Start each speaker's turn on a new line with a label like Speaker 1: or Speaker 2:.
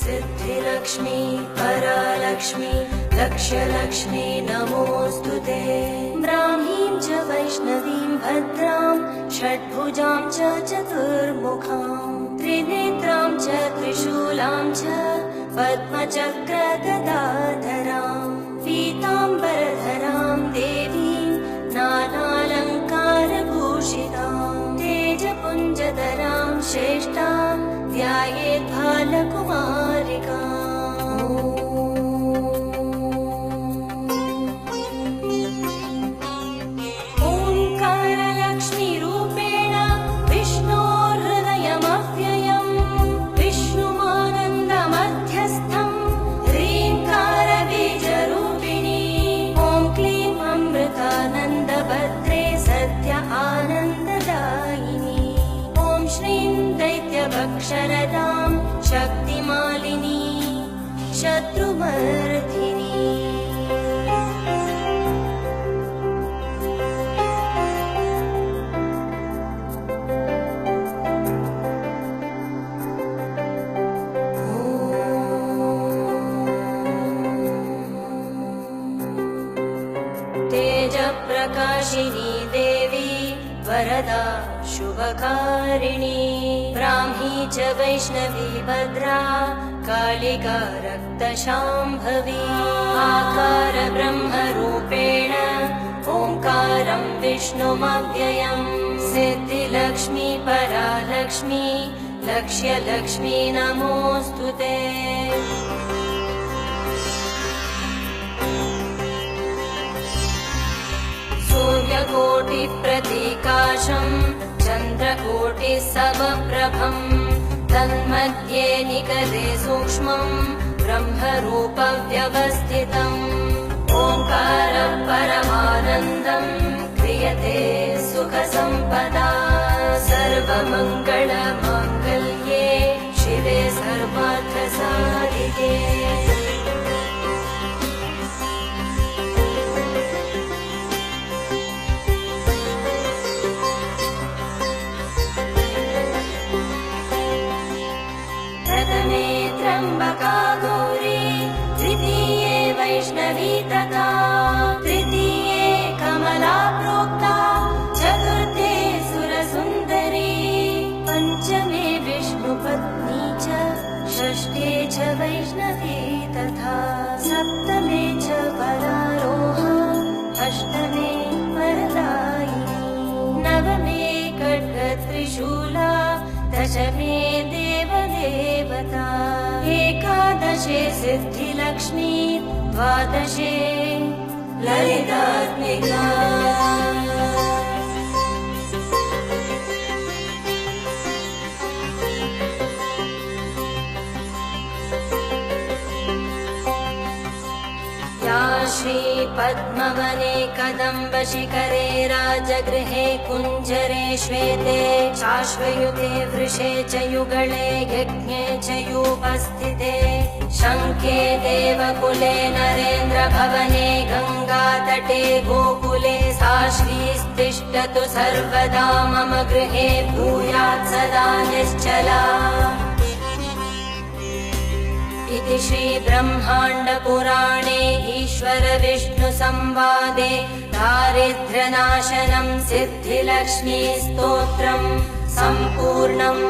Speaker 1: सिद्धिलक्ष्मी परालक्ष्मी लक्ष्यलक्ष्मी नमोऽस्तुते। ब्राह्मीं च वैष्णवीं भद्रां षड्भुजां च चतुर्मुखां त्रिनेत्रां च त्रिशूलां च पद्मचक्रगदाधरां पीताम्बरधरां देवीं नानालङ्कारभूषितां तेजपुञ्जधरां श्रेष्ठां ध्यायेत् बालकुमारिकाम्। ओङ्कारलक्ष्मीरूपेण विष्णोर्हृदयमव्ययम् विष्णुमानन्दमध्यस्थं ह्रीङ्कारबीजरूपिणी ॐ क्लीं अमृतानन्दभद्रे सत्य आनन्ददायिनी ॐ श्रीं दैत्यभक्षरदां शक्तिमालिनी शत्रुमर्दिनी। तेजप्रकाशिनी देवी वरदा शुभकारिणी ब्राह्मी च वैष्णवी भद्रा कालिका रक्तशाम्भवी आकार ब्रह्मरूपेण ओङ्कारं विष्णुमव्ययम् सिद्धिलक्ष्मी परालक्ष्मी लक्ष्यलक्ष्मी नमोऽस्तुते। सूर्यकोटिप्रतीकाशं चन्द्रकोटिसमप्रभं तन्मध्ये निकटे सूक्ष्मं ब्रह्मरूपव्यवस्थितम् ओङ्कारः परमानन्दं क्रियते सुखसम्पदा सर्वमङ्गलमाङ्गल्ये शिवे सर्वार्थसाधिके। त्र्यम्बका गौरी द्वितीये वैष्णवी तथा तृतीये कमला प्रोक्ता चतुर्थे सुरसुन्दरी पञ्चमे विष्णुपत्नी च षष्ठे च वैष्णवी तथा सप्तमे च परारोहा अष्टमे वरदायिनी नवमे खड्गत्रिशूला दशमे देवदेवता एकादशे सिद्धिलक्ष्मी द्वादशे ललितात्मिका। श्रीपद्मवने कदम्बशिखरे राजगृहे कुञ्जरे श्वेते चाश्वयुते वृषे च युगळे यज्ञे च यूपस्थिते शङ्खे देवकुले नरेन्द्रभवने गङ्गातटे गोकुले सा श्रीस्तिष्ठतु सर्वदा मम गृहे भूयात् सदा निश्चला। इति श्रीब्रह्माण्डपुराणे ईश्वरविष्णुसंवादे दारिद्र्यनाशनं सिद्धिलक्ष्मी स्तोत्रं सम्पूर्णम्।